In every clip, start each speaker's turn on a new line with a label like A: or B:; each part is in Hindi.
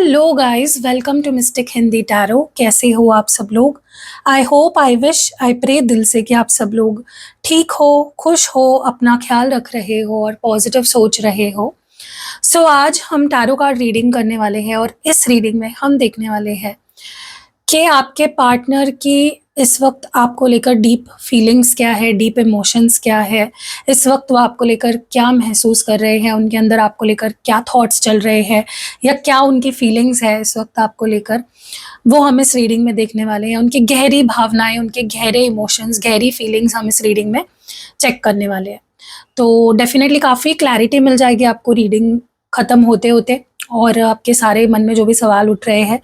A: Hello guys, welcome to mystic Hindi tarot. कैसे हो आप सब लोग? I hope, I wish, I pray दिल से कि आप सब लोग ठीक हो, खुश हो, अपना ख्याल रख रहे हो और पॉजिटिव सोच रहे हो। आज हम टैरो कार्ड रीडिंग करने वाले हैं और इस रीडिंग में हम देखने वाले हैं कि आपके पार्टनर की इस वक्त आपको लेकर डीप फीलिंग्स क्या है, डीप इमोशंस क्या है, इस वक्त वो आपको लेकर क्या महसूस कर रहे हैं, उनके अंदर आपको लेकर क्या थॉट्स चल रहे हैं या क्या उनकी फीलिंग्स है इस वक्त आपको लेकर, वो हम इस रीडिंग में देखने वाले हैं। उनकी गहरी भावनाएं, उनके गहरे इमोशंस, गहरी फीलिंग्स हम इस रीडिंग में चेक करने वाले हैं। तो डेफिनेटली काफ़ी क्लैरिटी मिल जाएगी आपको रीडिंग ख़त्म होते होते, और आपके सारे मन में जो भी सवाल उठ रहे हैं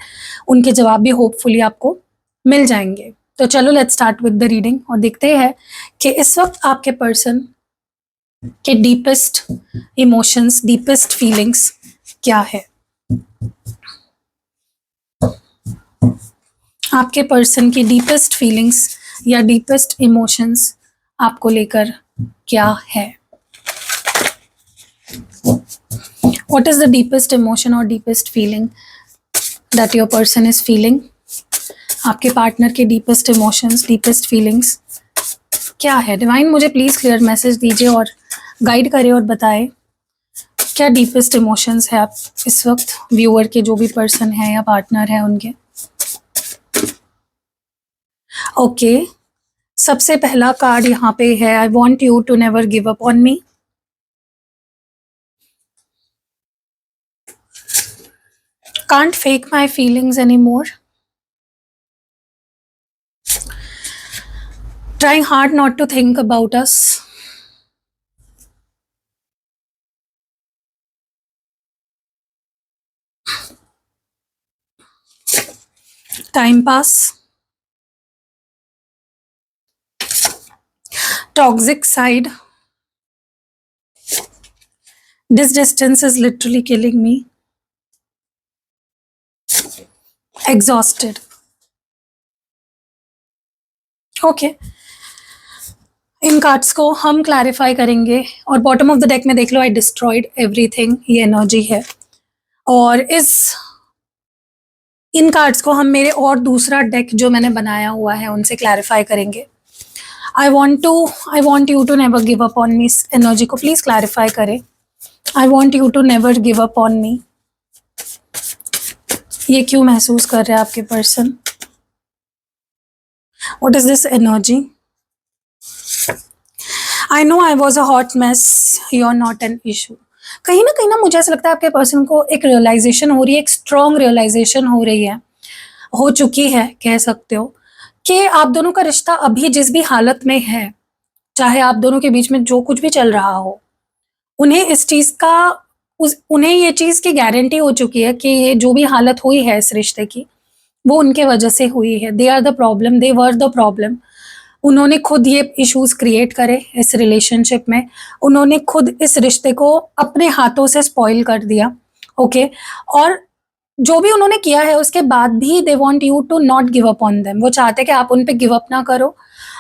A: उनके जवाब भी होपफुली आपको मिल जाएंगे। तो चलो let's start with the reading और देखते हैं कि इस वक्त आपके पर्सन के डीपेस्ट इमोशंस, डीपेस्ट फीलिंग्स क्या है। आपके पर्सन की डीपेस्ट फीलिंग्स या डीपेस्ट इमोशंस आपको लेकर क्या है। What is the deepest emotion or deepest feeling that your person is feeling? आपके पार्टनर के डीपेस्ट इमोशंस, डीपेस्ट फीलिंग्स क्या है। डिवाइन मुझे प्लीज़ क्लियर मैसेज दीजिए और गाइड करें और बताएं क्या डीपेस्ट इमोशंस है आप इस वक्त व्यूअर के, जो भी पर्सन है या पार्टनर है उनके। ओके, सबसे पहला कार्ड यहाँ पे है, I want you to never give up on me. Can't fake my feelings anymore. Trying hard not to think about us. Time pass. Toxic side. This distance is literally killing me. Exhausted. Okay, इन कार्ड्स को हम क्लैरिफाई करेंगे और बॉटम ऑफ द डेक में देख लो, आई डिस्ट्रॉयड एवरीथिंग, ये एनर्जी है। और इन कार्ड्स को हम मेरे और दूसरा डेक जो मैंने बनाया हुआ है उनसे क्लैरिफाई करेंगे। I want you to never give up on me energy को प्लीज क्लैरिफाई करें। I want you to never give up on me, ये क्यों महसूस कर रहे हैं आपके person. What is this energy. I know I was a hot mess, you are not an issue. कहीं ना मुझे ऐसा लगता है आपके पर्सन को एक रियलाइजेशन हो रही है, एक स्ट्रॉन्ग रियलाइजेशन हो रही है, हो चुकी है कह सकते हो, कि आप दोनों का रिश्ता अभी जिस भी हालत में है, चाहे आप दोनों के बीच में जो कुछ भी चल रहा हो, उन्हें इस चीज़ का उन्हें ये चीज़ की गारंटी हो चुकी है कि ये जो भी हालत हुई है इस रिश्ते की, वो उनके वजह से हुई है। They are the problem, they were the problem. उन्होंने खुद ये इश्यूज क्रिएट करे इस रिलेशनशिप में, उन्होंने खुद इस रिश्ते को अपने हाथों से स्पॉइल कर दिया। ओके, और जो भी उन्होंने किया है उसके बाद भी they want you to not give up on them. वो चाहते हैं कि आप उन पे गिव अप ना करो,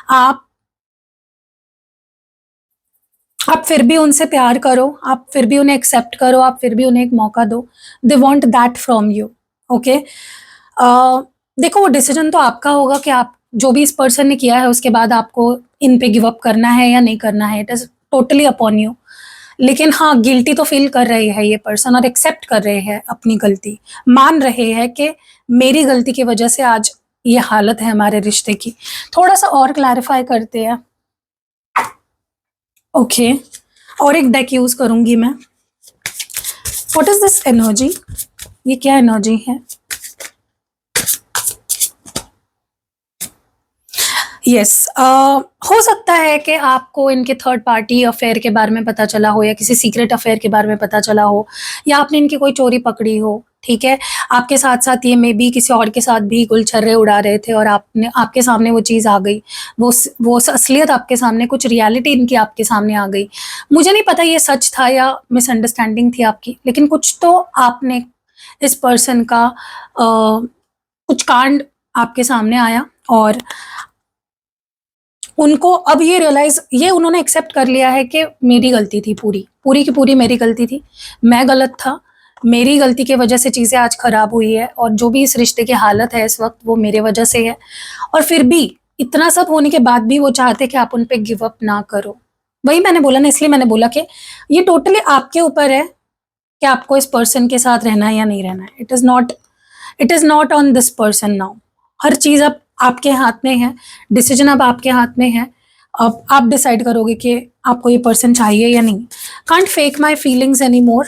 A: आप फिर भी उनसे प्यार करो, आप फिर भी उन्हें एक्सेप्ट करो, आप फिर भी उन्हें एक मौका दो। They want that from you. Okay, देखो वो डिसीजन तो आपका होगा कि आप जो भी इस पर्सन ने किया है उसके बाद आपको इन पे गिव अप करना है या नहीं करना है। It is totally upon you. लेकिन हाँ, गिल्टी तो फील कर रहे हैं ये पर्सन और एक्सेप्ट कर रहे हैं अपनी गलती, मान रहे हैं कि मेरी गलती की वजह से आज ये हालत है हमारे रिश्ते की। थोड़ा सा और क्लैरिफाई करते हैं। ओके, और एक डेक यूज करूंगी मैं। व्हाट इज दिस एनर्जी, ये क्या एनर्जी है। यस, हो सकता है कि आपको इनके थर्ड पार्टी अफेयर के बारे में पता चला हो या किसी सीक्रेट अफेयर के बारे में पता चला हो, या आपने इनकी कोई चोरी पकड़ी हो। ठीक है, आपके साथ साथ ये मे बी किसी और के साथ भी गुलछर्रे उड़ा रहे थे और आपके सामने वो चीज़ आ गई, वो असलियत आपके सामने, कुछ रियलिटी इनकी आपके सामने आ गई। मुझे नहीं पता ये सच था या मिसअंडरस्टैंडिंग थी आपकी, लेकिन कुछ तो आपने इस पर्सन का कुछ कांड आपके सामने आया और उनको अब ये रियलाइज, ये उन्होंने एक्सेप्ट कर लिया है कि मेरी गलती थी, पूरी की पूरी मेरी गलती थी, मैं गलत था, मेरी गलती की वजह से चीज़ें आज खराब हुई है और जो भी इस रिश्ते की हालत है इस वक़्त वो मेरे वजह से है। और फिर भी इतना सब होने के बाद भी वो चाहते हैं कि आप उन पे गिव अप ना करो। वही मैंने बोला ना, इसलिए मैंने बोला कि ये टोटली आपके ऊपर है कि आपको इस पर्सन के साथ रहना है या नहीं रहना है। It is not on this person now. हर चीज़ अब आपके हाथ में है, डिसीज़न अब आपके हाथ में है। अब आप डिसाइड करोगे कि आपको ये पर्सन चाहिए या नहीं। Can't fake my feelings anymore.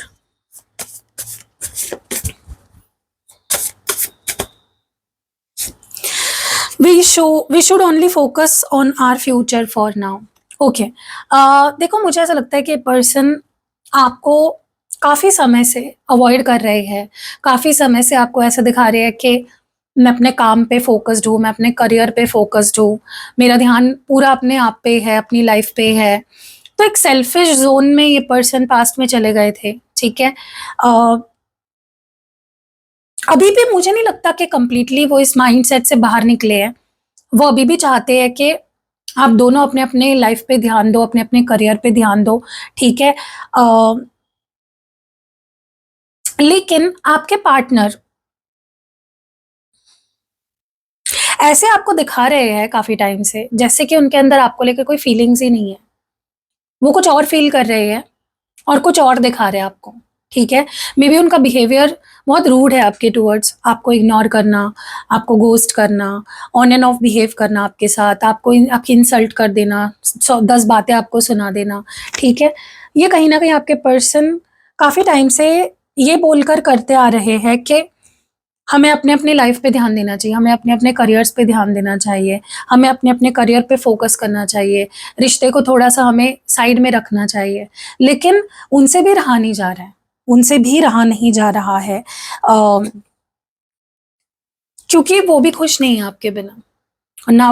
A: We should only focus on our future for now. Okay, देखो मुझे ऐसा लगता है कि पर्सन आपको काफ़ी समय से अवॉइड कर रहे हैं, काफ़ी समय से आपको ऐसा दिखा रहे हैं कि मैं अपने काम पे फ़ोकस्ड हूँ, मैं अपने करियर पे फ़ोकस्ड हूँ, मेरा ध्यान पूरा अपने आप पे है, अपनी लाइफ़ पे है। तो एक सेल्फ़िश ज़ोन में ये पर्सन पास्ट में चले गए थे, ठीक है? अभी भी मुझे नहीं लगता कि कंप्लीटली वो इस माइंडसेट से बाहर निकले हैं। वो अभी भी चाहते हैं कि आप दोनों अपने-अपने लाइफ़ पे ध्यान दो, अपने-अपने करियर पे ध्यान दो, ठीक है? लेकिन आपके पार्टनर ऐसे आपको दिखा रहे हैं काफ़ी टाइम से, जैसे कि उनके अंदर आपको लेके कोई फीलिंग्स ही नहीं है। वो कुछ और फ़ील कर रहे हैं और कुछ और दिखा रहे हैं आपको, ठीक है? मेबी उनका बिहेवियर बहुत रूड है आपके टुवर्ड्स, आपको इग्नोर करना, आपको घोस्ट करना, ऑन एंड ऑफ बिहेव करना आपके साथ, आपकी इंसल्ट कर देना, 10 बातें आपको सुना देना, ठीक है? ये कहीं न कहीं आपके पर्सन काफ़ी टाइम से ये बोलकर करते आ रहे हैं कि हमें अपने-अपने लाइफ़ पे ध्यान देना चाहिए, हमें अपने-अपने करियर्स पे ध्यान देना चाहिए, हमें अपने-अपने करियर पे फ़ोकस करना चाहिए, रिश्ते को थोड़ा-सा हमें साइड में रखना चाहिए। लेकिन उनसे भी रहा नहीं जा रहा है, उनसे भी रहा नहीं जा रहा है, क्योंकि वो भी खुश नहीं है आपके बिना। ना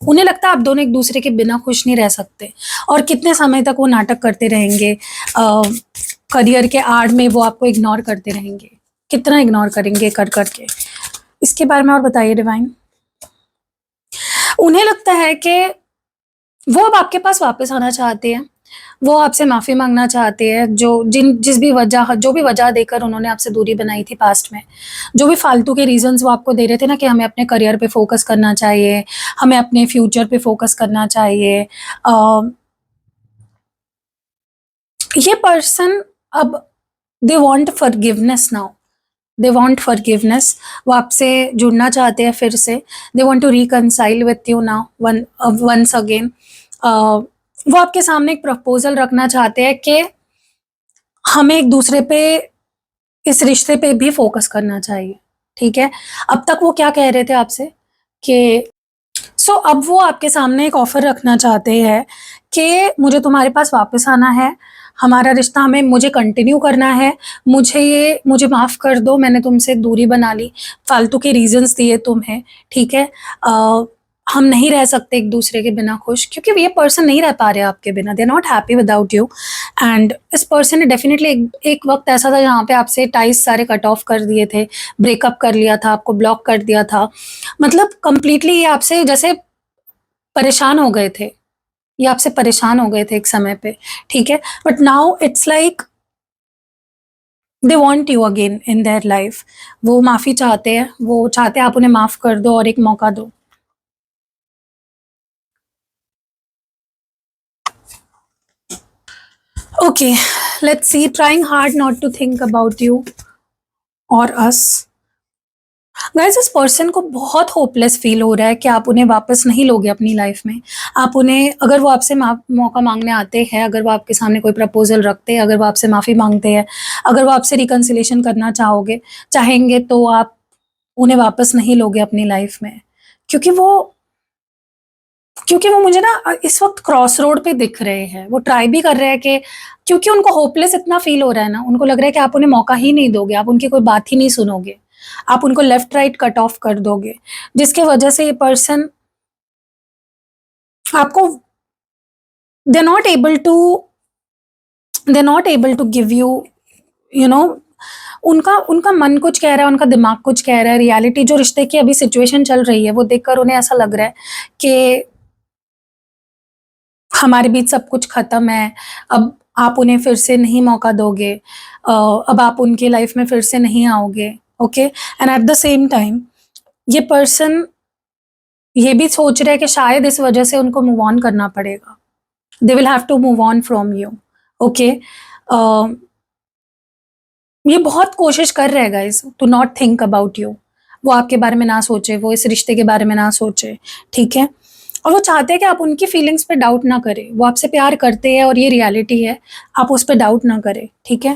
A: उन्हें लगता है आप दोनों एक-दूसरे के बिना खुश नहीं रह सकते और कितने समय तक वो नाटक करते रहेंगे, करियर के आड़ में वो आपको इग्नोर करते रहेंगे। कितना इग्नोर करेंगे कर-कर के। इसके बारे में और बताइए डिवाइन। उन्हें लगता है कि वो अब आपके पास वापस आना चाहते हैं। वो आपसे माफ़ी माँगना चाहते हैं, जो भी वजह देकर उन्होंने आपसे दूरी बनाई थी पास्ट में। जो भी फ़ालतू के रीज़न्स वो आपको दे रहे थे ना कि हमें अपने करियर पे फ़ोकस करना चाहिए, हमें अपने फ्यूचर पे फ़ोकस करना चाहिए। ये पर्सन अब they want forgiveness now. They want forgiveness. वो आपसे जुड़ना चाहते हैं फिर से। They want to reconcile with you now once again. वो आपके सामने एक प्रपोज़ल रखना चाहते हैं कि हमें एक-दूसरे पे इस रिश्ते पे भी फ़ोकस करना चाहिए, ठीक है? अब तक वो क्या कह रहे थे आपसे कि अब वो आपके सामने एक ऑफ़र रखना चाहते हैं कि मुझे तुम्हारे पास वापस आना है, हमारा रिश्ता मुझे कंटिन्यू करना है, मुझे माफ़ कर दो, मैंने तुमसे दूरी बना ली, फ़ालतू के रीज़न्स दिए तुम्हें, ठीक है? हम नहीं रह सकते एक-दूसरे के बिना खुश, क्योंकि ये पर्सन नहीं रह पा रहे आपके बिना, they are not happy without you. And इस पर्सन ने डेफ़िनिटली एक वक़्त ऐसा था जहाँ पे आपसे टाइज़ सारे कट ऑफ कर दिए थे, ब्रेकअप कर लिया था, आपको ब्लॉक कर दिया था। मतलब कंप्लीटली ये आपसे जैसे परेशान हो गए थे। ये आपसे परेशान हो गए थे एक समय पे, ठीक है? But now it's like they want you again in their life. वो माफ़ी चाहते हैं, वो चाहते हैं आप उन्हें माफ़ कर दो और एक मौका दो। Okay, let's see, trying hard not to think about you और अस। गाइस, इस पर्सन को बहुत होपलेस फील हो रहा है कि आप उन्हें वापस नहीं लोगे अपनी लाइफ में। आप उन्हें, अगर वो आपसे मौका मांगने आते हैं, अगर वो आपके सामने कोई प्रपोजल रखते हैं, अगर वो आपसे माफ़ी मांगते हैं, अगर वो आपसे रिकन्सिलेशन करना चाहेंगे, तो आप उन्हें वापस नहीं लोगे अपनी लाइफ में, क्योंकि वो मुझे ना इस वक्त क्रॉस रोड पे दिख रहे हैं। वो ट्राई भी कर रहे हैं कि, क्योंकि उनको होपलेस इतना फील हो रहा है ना, उनको लग रहा है कि आप उन्हें मौका ही नहीं दोगे, आप उनकी कोई बात ही नहीं सुनोगे, आप उनको लेफ्ट राइट कट ऑफ कर दोगे, जिसकी वजह से ये पर्सन आपको, they not able to they not able to give you, you know, उनका उनका मन कुछ कह रहा है, उनका दिमाग कुछ कह रहा है। रियलिटी, जो रिश्ते की अभी सिचुएशन चल रही है, वो देखकर उन्हें ऐसा लग रहा है कि हमारे बीच सब कुछ खत्म है, अब आप उन्हें फिर से नहीं मौका दोगे, अब आप उनकी लाइफ में फिर से नहीं आओगे, okay. And at the same time ये पर्सन ये भी सोच रहा है कि शायद इस वजह से उनको मूव ऑन करना पड़ेगा, they will have to move on from you, okay. ये बहुत कोशिश कर रहे हैं guys to not think about you, वो आपके बारे में ना सोचे, वो इस रिश्ते के बारे में ना सोचे, ठीक है। और वो चाहते हैं कि आप उनकी फीलिंग्स पे डाउट ना करें, वो आपसे प्यार करते हैं और ये रियलिटी है, आप उस पर डाउट ना करें, ठीक है।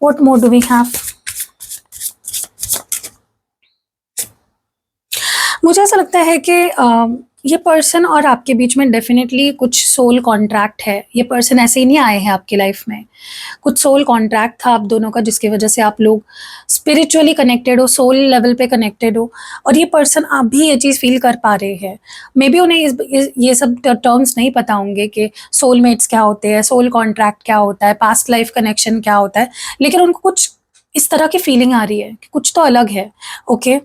A: What more do we have? मुझे ऐसा लगता है कि ये पर्सन और आपके बीच में डेफिनेटली कुछ सोल कॉन्ट्रैक्ट है। ये पर्सन ऐसे ही नहीं आए हैं आपकी लाइफ में, कुछ सोल कॉन्ट्रैक्ट था आप दोनों का, जिसकी वजह से आप लोग स्पिरिचुअली कनेक्टेड हो, सोल लेवल पे कनेक्टेड हो, और ये पर्सन आप भी ये चीज़ फील कर पा रहे हैं। मे बी उन्हें ये सब टर्म्स नहीं पता होंगे कि सोलमेट्स क्या होते हैं, सोल कॉन्ट्रैक्ट क्या होता है, पास्ट लाइफ कनेक्शन क्या होता है, लेकिन उनको कुछ इस तरह की फीलिंग आ रही है कि कुछ तो अलग है, ओके।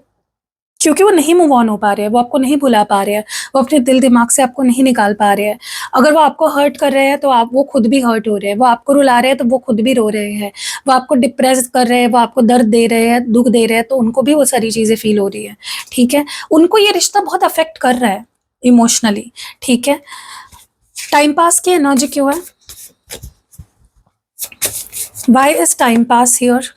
A: क्योंकि वो नहीं मूव ऑन हो पा रहे हैं, वो आपको नहीं भुला पा रहे हैं, वो अपने दिल दिमाग से आपको नहीं निकाल पा रहे हैं। अगर वो आपको हर्ट कर रहे हैं तो आप वो खुद भी हर्ट हो रहे हैं, वो आपको रुला रहे हैं तो वो खुद भी रो रहे हैं, वो आपको डिप्रेस कर रहे हैं, वो आपको दर्द दे रहे हैं, दुख दे रहे हैं, तो उनको भी वो सारी चीज़ें फील हो रही है, ठीक है। उनको ये रिश्ता बहुत अफेक्ट कर रहा है इमोशनली, ठीक है। टाइम पास की एनर्जी क्यों है? Why is time pass here?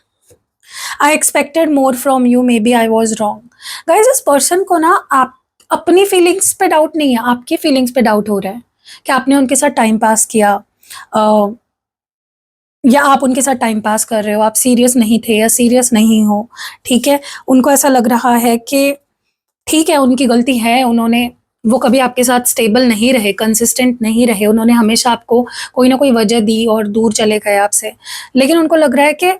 A: I expected more from you, maybe I was wrong. Guys इस पर्सन को ना आप अपनी फीलिंग्स पे डाउट नहीं है, आपकी फीलिंग्स पे डाउट हो रहा है कि आपने उनके साथ टाइम पास किया, या आप उनके साथ टाइम पास कर रहे हो, आप सीरियस नहीं थे या सीरियस नहीं हो, ठीक है। उनको ऐसा लग रहा है कि ठीक है उनकी गलती है, उन्होंने वो कभी आपके साथ स्टेबल नहीं रहे, कंसिस्टेंट नहीं रहे, उन्होंने हमेशा आपको कोई ना कोई वजह दी और दूर चले गए आपसे। लेकिन उनको लग रहा है कि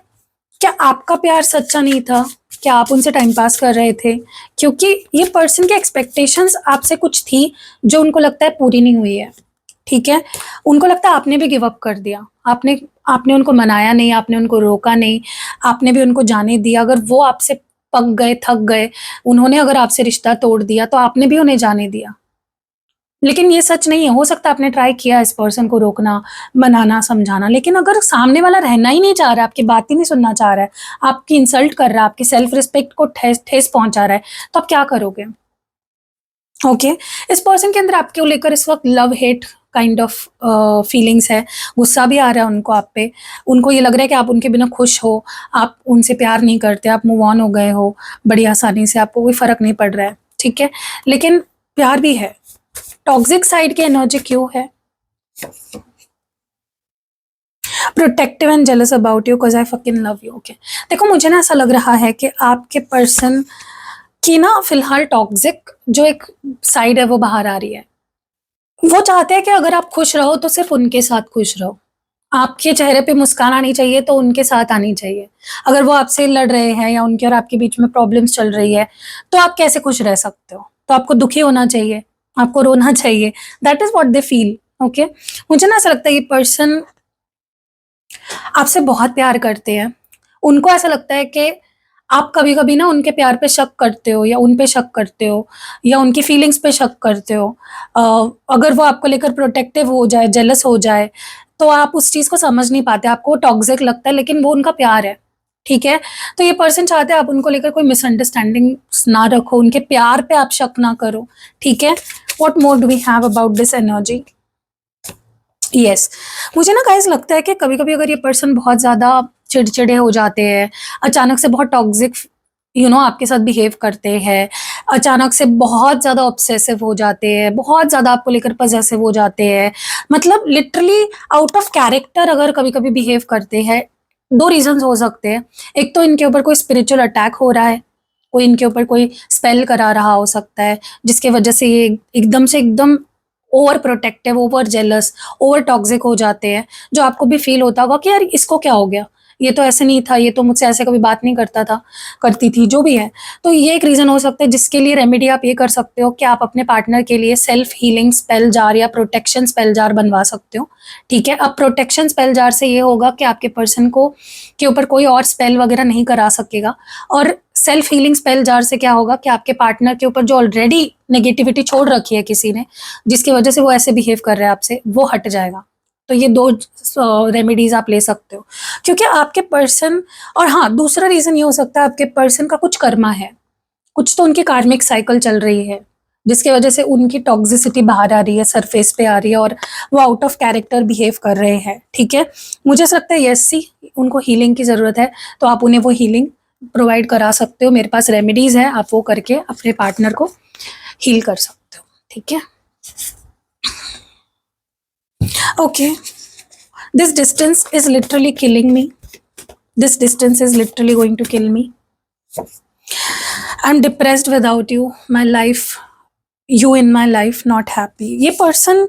A: क्या आपका प्यार सच्चा नहीं था? क्या आप उनसे टाइम पास कर रहे थे? क्योंकि ये पर्सन की एक्सपेक्टेशंस आपसे कुछ थी जो उनको लगता है पूरी नहीं हुई है, ठीक है। उनको लगता है आपने भी गिव अप कर दिया, आपने आपने उनको मनाया नहीं, आपने उनको रोका नहीं, आपने भी उनको जाने दिया। अगर वो आपसे पक गए, थक गए, उन्होंने अगर आपसे रिश्ता तोड़ दिया तो आपने भी उन्हें जाने दिया। लेकिन ये सच नहीं है, हो सकता है आपने ट्राई किया इस पर्सन को रोकना, मनाना, समझाना, लेकिन अगर सामने वाला रहना ही नहीं चाह रहा है, आपकी बात ही नहीं सुनना चाह रहा है, आपकी इंसल्ट कर रहा है, आपकी सेल्फ रिस्पेक्ट को ठेस ठेस पहुंचा रहा है, तो आप क्या करोगे? ओके। इस पर्सन के अंदर आपके लेकर इस वक्त love hate kind of feelings है, गुस्सा भी आ रहा है उनको आप पे। उनको ये लग रहा है कि आप उनके बिना खुश हो, आप उनसे प्यार नहीं करते, आप मूव ऑन हो गए हो बड़ी आसानी से, आपको कोई फर्क नहीं पड़ रहा है, ठीक है। लेकिन प्यार भी है। टॉक्सिक साइड की एनर्जी क्यों है? Protective and jealous about you because I fucking love you, okay. देखो मुझे ना ऐसा लग रहा है कि आपके पर्सन की ना फिलहाल टॉक्सिक जो एक साइड है वो बाहर आ रही है। वो चाहते हैं कि अगर आप खुश रहो तो सिर्फ उनके साथ खुश रहो, आपके चेहरे पे मुस्कान आनी चाहिए तो उनके साथ आनी चाहिए। अगर वो आपसे लड़ रहे हैं या उनके और आपके बीच में प्रॉब्लम्स चल रही है तो आप कैसे खुश रह सकते हो? तो आपको दुखी होना चाहिए, आपको रोना चाहिए। That is what they feel, okay. मुझे ना ऐसा लगता है ये पर्सन आपसे बहुत प्यार करते हैं। उनको ऐसा लगता है कि आप कभी-कभी ना उनके प्यार पे शक करते हो या उन पे शक करते हो या उनकी फीलिंग्स पे शक करते हो। अ, अगर वो आपको लेकर प्रोटेक्टिव हो जाए, जेलस हो जाए, तो आप उस चीज़ को समझ नहीं पाते, आपको टॉक्सिक लगता है लेकिन वो उनका प्यार है, ठीक है? तो ये पर्सन चाहते हैं आप उनको लेकर कोई मिसअंडरस्टैंडिंग्स ना रखो, उनके प्यार पे आप शक ना करो, ठीक है? What more do we have about this energy? Yes, मुझे ना गाइस लगता है कि कभी-कभी अगर ये पर्सन बहुत ज़्यादा चिड़चिड़े हो जाते हैं, अचानक से बहुत टॉक्सिक आपके साथ बिहेव करते हैं, अचानक से बहुत ज़्यादा ऑब्सेसिव हो जाते हैं, बहुत ज़्यादा आपको लेकर पॉसेसिव हो जाते हैं, मतलब लिटरली आउट ऑफ कैरेक्टर अगर कभी-कभी बिहेव करते हैं, 2 रीज़न्स हो सकते हैं। एक तो इनके ऊपर कोई स्पिरिचुअल अटैक हो रहा है, कोई इनके ऊपर कोई स्पेल करा रहा हो सकता है, जिसकी वजह से ये एकदम से एकदम over protective, over jealous, over toxic हो जाते हैं, जो आपको भी फ़ील होता होगा कि यार इसको क्या हो गया? ये तो ऐसे नहीं था, ये तो मुझसे ऐसे कभी बात नहीं करता था, करती थी, जो भी है। तो ये एक रीज़न हो सकता है जिसके लिए रेमेडी आप ये कर सकते हो कि आप अपने पार्टनर के लिए सेल्फ हीलिंग स्पेल जार या प्रोटेक्शन स्पेल जार बनवा सकते हो, ठीक है? अब प्रोटेक्शन स्पेल जार से ये होगा कि आपके पर्सन को के ऊपर कोई और स्पेल वगैरह नहीं करा सकेगा, और सेल्फ हीलिंग स्पेल जार से क्या होगा कि आपके पार्टनर के ऊपर जो ऑलरेडी नेगेटिविटी छोड़ रखी है किसी ने, जिसकी वजह से वो ऐसे बिहेव कर रहा है आपसे, वो हट जाएगा, तो ये 2 रेमेडीज़ आप ले सकते हो, क्योंकि आपके पर्सन, और हाँ, दूसरा रीज़न ये हो सकता है आपके पर्सन का कुछ कर्मा है, कुछ तो उनकी कार्मिक साइकिल चल रही है, जिसकी वजह से उनकी टॉक्सिसिटी बाहर आ रही है, सरफेस पे आ रही है और वो आउट ऑफ कैरेक्टर बिहेव कर रहे हैं, ठीक है? मुझे ऐसा लगता है यस सी उनको हीलिंग की ज़रूरत है, तो आप उन्हें वो हीलिंग प्रोवाइड करा सकते हो। मेरे पास रेमेडीज़ हैं, आप वो करके अपने पार्टनर को हील कर सकते हो, ठीक है? Okay, this distance is literally killing me, this distance is literally going to kill me. I am depressed without you, my life, you in my life not happy. ये पर्सन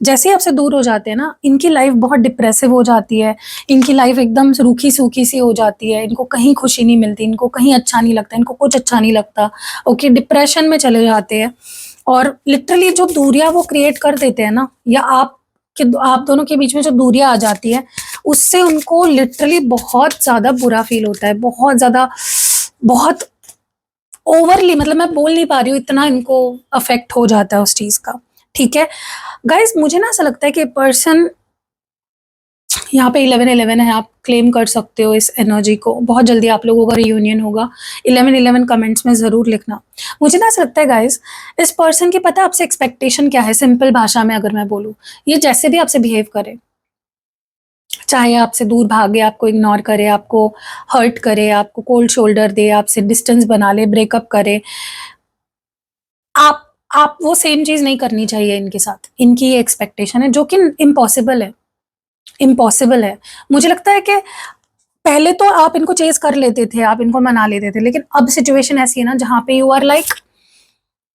A: जैसे ही आपसे दूर हो जाते हैं ना, इनकी लाइफ बहुत डिप्रेसिव हो जाती है, इनकी लाइफ एकदम रूखी सूखी सी हो जाती है, इनको कहीं खुशी नहीं मिलती, इनको कहीं अच्छा नहीं लगता, इनको कुछ अच्छा नहीं लगता। ओके, डिप्रेशन में चले जाते हैं, और लिटरली जो दूरियां वो क्रिएट कर देते हैं ना, या आप दोनों के बीच में जो दूरियां आ जाती है, उससे उनको लिटरली बहुत ज़्यादा बुरा फील होता है, बहुत ज़्यादा, बहुत ओवरली, मतलब मैं बोल नहीं पा रही हूँ, इतना इनको अफेक्ट हो जाता है उस चीज़ का, ठीक है? गाइस, मुझे ना ऐसा लगता है कि पर्सन यहाँ पे 11-11 है, आप क्लेम कर सकते हो इस एनर्जी को। बहुत जल्दी आप लोगों का रियूनियन होगा। 11-11 कमेंट्स में ज़रूर लिखना। मुझे ना ऐसा लगता है गाइस, इस पर्सन की पता है आपसे एक्सपेक्टेशन क्या है? सिंपल भाषा में अगर मैं बोलूँ, ये जैसे भी आपसे बिहेव करे, चाहे आपसे दूर भागे, आपको इग्नोर करे, आपको हर्ट करे, आपको कोल्ड शोल्डर दे, आपसे डिस्टेंस बना ले, ब्रेकअप करे, आप वो सेम चीज़ नहीं करनी चाहिए इनके साथ। इनकी ये एक्सपेक्टेशन है, जो कि इम्पॉसिबल है, इम्पॉसिबल है। मुझे लगता है कि पहले तो आप इनको चेज़ कर लेते थे, आप इनको मना लेते थे, लेकिन अब सिचुएशन ऐसी है ना जहाँ पे यू आर लाइक,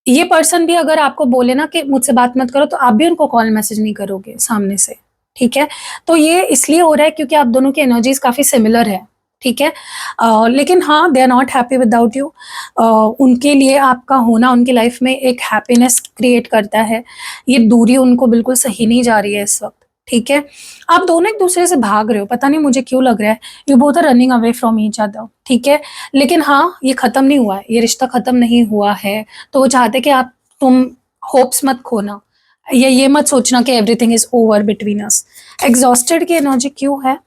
A: ये पर्सन भी अगर आपको बोले ना कि मुझसे बात मत करो, तो आप भी उनको कॉल मैसेज नहीं करोगे सामने से, ठीक है? तो ये इसलिए हो रहा है क्योंकि आप दोनों की एनर्जीज़ काफ़ी सिमिलर है, ठीक है? लेकिन हाँ, they are not happy without you. उनके लिए आपका होना उनकी लाइफ में एक हैप्पीनेस क्रिएट करता है। ये दूरी उनको बिल्कुल सही नहीं जा रही है इस वक़्त, ठीक है? आप दोनों एक-दूसरे से भाग रहे हो, पता नहीं मुझे क्यों लग रहा है, you both are running away from each other, ठीक है? लेकिन हाँ, ये ख़त्म नहीं हुआ है, ये रिश्ता ख़त्म नहीं हुआ है, तो वो चाहते कि तुम होप्स मत खोना, या ये मत सोचना कि everything is over between us. Exhausted की एनर्जी क्यों है?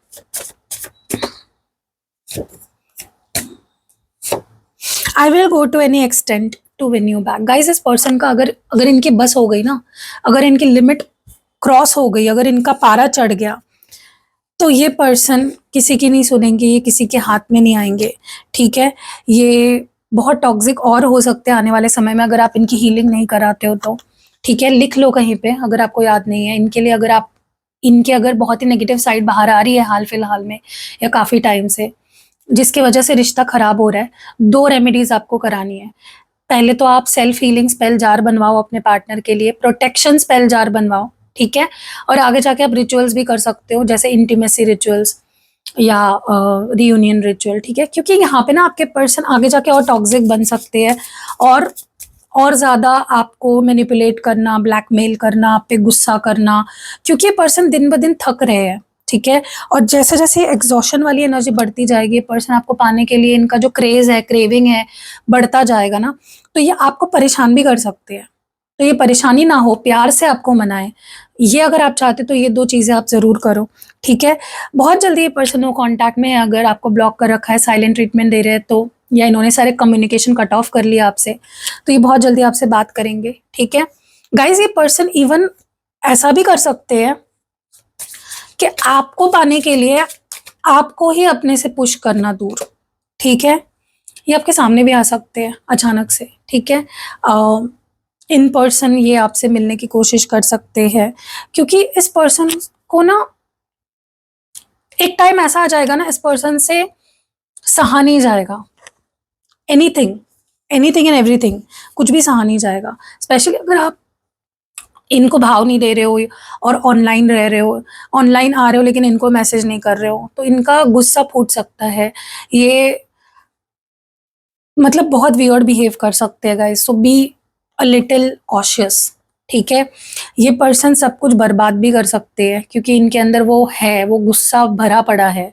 A: I will go to any extent to win you back. Guys, इस पर्सन का अगर इनकी बस हो गई ना, अगर इनकी लिमिट क्रॉस हो गई, अगर इनका पारा चढ़ गया, तो ये पर्सन किसी की नहीं सुनेंगे, ये किसी के हाथ में नहीं आएंगे, ठीक है? ये बहुत टॉक्सिक और हो सकते हैं आने वाले समय में, अगर आप इनकी हीलिंग नहीं कराते हो तो, ठीक है? लिख लो कहीं पे अगर आपको याद नहीं है इनके लिए। अगर बहुत ही नेगेटिव साइड बाहर आ रही है हाल फिलहाल में, या काफ़ी टाइम से, जिसकी वजह से रिश्ता खराब हो रहा है, 2 रेमेडीज़ आपको करानी है। पहले तो आप सेल्फ हीलिंग स्पेल जार बनवाओ अपने पार्टनर के लिए, प्रोटेक्शन स्पेल जार बनवाओ, ठीक है? और आगे जाके आप रिचुअल्स भी कर सकते हो, जैसे इंटीमेसी रिचुअल्स या रियूनियन रिचुअल, ठीक है? क्योंकि यहाँ पे ना आपके पर्सन आगे जाके और टॉक्सिक बन सकते हैं, और ज़्यादा आपको मैनिपुलेट करना, ब्लैकमेल करना, आप पे गुस्सा करना, क्योंकि ये पर्सन दिन ब दिन थक रहे हैं, ठीक है? और जैसे-जैसे एग्ज़ॉशन वाली एनर्जी बढ़ती जाएगी, पर्सन आपको पाने के लिए, इनका जो क्रेज़ है, क्रेविंग है, बढ़ता जाएगा ना, तो ये आपको परेशान भी कर सकते हैं। तो ये परेशानी ना हो, प्यार से आपको मनाएँ। ये अगर आप चाहते तो ये 2 चीज़ें आप ज़रूर करो, ठीक है? बहुत जल्दी ये पर्सन वो कॉन्टैक्ट में है, अगर आपको ब्लॉक कर रखा है, साइलेंट ट्रीटमेंट दे रहे हैं तो, या इन्होंने सारे कम्युनिकेशन कट ऑफ कर लिया आपसे, तो ये बहुत जल्दी आपसे बात करेंगे, ठीक है? गाइज़, ये पर्सन इवन ऐसा भी कर सकते हैं कि आपको पाने के लिए आपको ही अपने से पुश करना दूर, ठीक है? ये आपके सामने भी आ सकते हैं अचानक से, ठीक है? इन पर्सन ये आपसे मिलने की कोशिश कर सकते हैं, क्योंकि इस पर्सन को ना एक टाइम ऐसा आ जाएगा ना, इस पर्सन से सहा नहीं जाएगा। एनीथिंग, एनीथिंग एंड एवरीथिंग, कुछ भी सहा नहीं जाएगा। स्पेशली अगर आप इनको भाव नहीं दे रहे हो और ऑनलाइन रह रहे हो, ऑनलाइन आ रहे हो लेकिन इनको मैसेज नहीं कर रहे हो, तो इनका गुस्सा फूट सकता है। ये मतलब बहुत वियर्ड बिहेव कर सकते हैं guys, so be a little cautious, ठीक है? ये पर्सन सब कुछ बर्बाद भी कर सकते हैं, क्योंकि इनके अंदर वो है, वो गुस्सा भरा पड़ा है,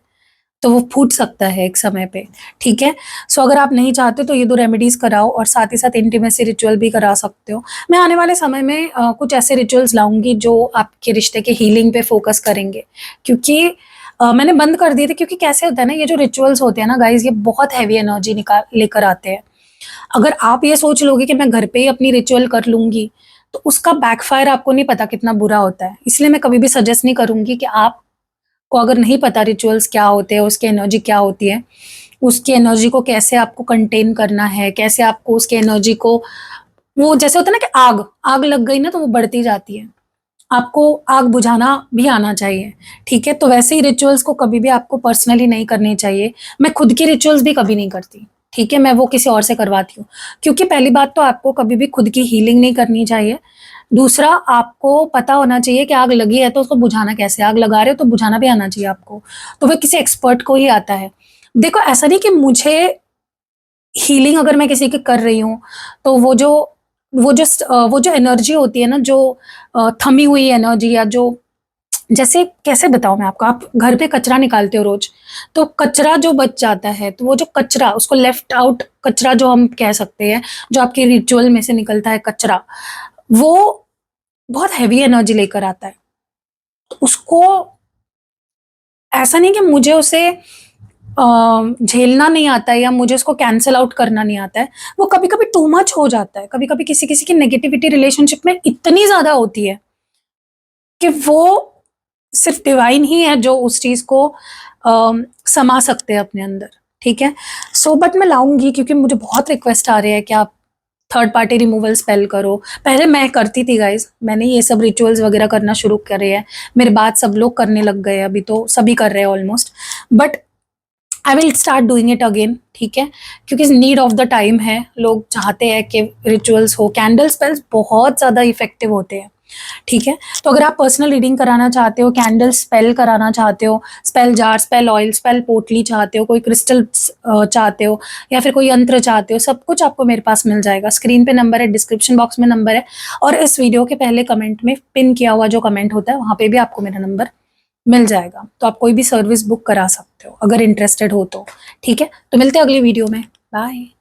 A: तो वो फूट सकता है एक समय पे, ठीक है। सो अगर आप नहीं चाहते तो ये 2 रेमेडीज़ कराओ और साथ ही साथ इंटीमेसी रिचुअल भी करा सकते हो। मैं आने वाले समय में कुछ ऐसे रिचुअल्स लाऊँगी जो आपके रिश्ते के हीलिंग पे फ़ोकस करेंगे, क्योंकि मैंने बंद कर दिए थे, क्योंकि कैसे होता है ना, ये जो रिचुअल्स होते हैं ना गाइज़, ये बहुत हेवी एनर्जी लेकर आते हैं। अगर आप ये सोच लोगे कि मैं घर पे ही अपनी रिचुअल कर लूँगी, तो उसका बैकफ़ायर आपको नहीं पता कितना बुरा होता है। इसलिए मैं कभी भी सजेस्ट नहीं करूँगी कि आपको अगर नहीं पता रिचुअल्स क्या होते हैं, उसकी एनर्जी क्या होती है, उसकी एनर्जी को कैसे आपको कंटेन करना है, कैसे आपको उसकी एनर्जी को, वो जैसे होता है ना कि आग लग गई ना तो वो बढ़ती जाती है। आपको आग बुझाना भी आना चाहिए, ठीक है? तो वैसे ही रिचुअल्स को कभी भी आपको पर्सनली नहीं करनी चाहिए। मैं खुद की रिचुअल्स भी कभी नहीं करती, ठीक है? मैं वो किसी और से करवाती हूँ। क्योंकि पहली बात तो आपको कभी भी खुद की हीलिंग नहीं करनी चाहिए। दूसरा, आपको पता होना चाहिए कि आग लगी है तो उसको बुझाना कैसे है? आग लगा रहे हो तो बुझाना भी आना चाहिए आपको। तो वो किसी एक्सपर्ट को ही आता है। देखो, ऐसा नहीं कि मुझे हीलिंग अगर मैं किसी की कर रही हूँ, तो वो जो एनर्जी होती है ना, जो थमी हुई एनर्जी, या जो, जैसे कैसे बताऊँ मैं आपको, आप घर पे कचरा निकालते हो रोज़, तो कचरा जो बच जाता है, तो वो जो कचरा, उसको लेफ्ट आउट कचरा जो हम कह सकते हैं, जो आपके रिचुअल में से निकलता है कचरा, वो बहुत हेवी एनर्जी लेकर आता है। तो उसको, ऐसा नहीं कि मुझे उसे झेलना नहीं आता है या मुझे उसको कैंसल आउट करना नहीं आता है। वो कभी-कभी टू मच हो जाता है। कभी-कभी किसी-किसी की नेगेटिविटी रिलेशनशिप में इतनी ज़्यादा होती है कि वो सिर्फ़ डिवाइन ही है जो उस चीज़ को समा सकते हैं अपने अंदर, ठीक है? सो बट मैं लाऊँगी, क्योंकि मुझे बहुत रिक्वेस्ट आ रहे हैं कि आप थर्ड पार्टी रिमूवल स्पेल करो। पहले मैं करती थी गाइज़, मैंने ये सब रिचुअल्स वगैरह करना शुरू करे हैं। मेरे बाद सब लोग करने लग गए हैं, अभी तो सभी कर रहे हैं almost. But I will start doing it again, ठीक है? क्योंकि नीड ऑफ द टाइम है, लोग चाहते हैं कि रिचुअल्स हो। कैंडल स्पेल्स बहुत ज़्यादा इफ़ेक्टिव होते हैं, ठीक है? तो अगर आप पर्सनल रीडिंग कराना चाहते हो, कैंडल स्पेल कराना चाहते हो, spell jar, spell oil, spell पोटली चाहते हो, कोई क्रिस्टल्स चाहते हो, या फिर कोई यंत्र चाहते हो, सब कुछ आपको मेरे पास मिल जाएगा। स्क्रीन पे नंबर है, डिस्क्रिप्शन बॉक्स में नंबर है, और इस वीडियो के पहले कमेंट में पिन किया हुआ जो कमेंट होता है, वहाँ पे भी आपको मेरा नंबर मिल जाएगा। तो आप कोई भी सर्विस बुक करा सकते हो अगर इंटरेस्टेड हो तो, ठीक है? तो मिलते हैं अगली वीडियो में। बाय।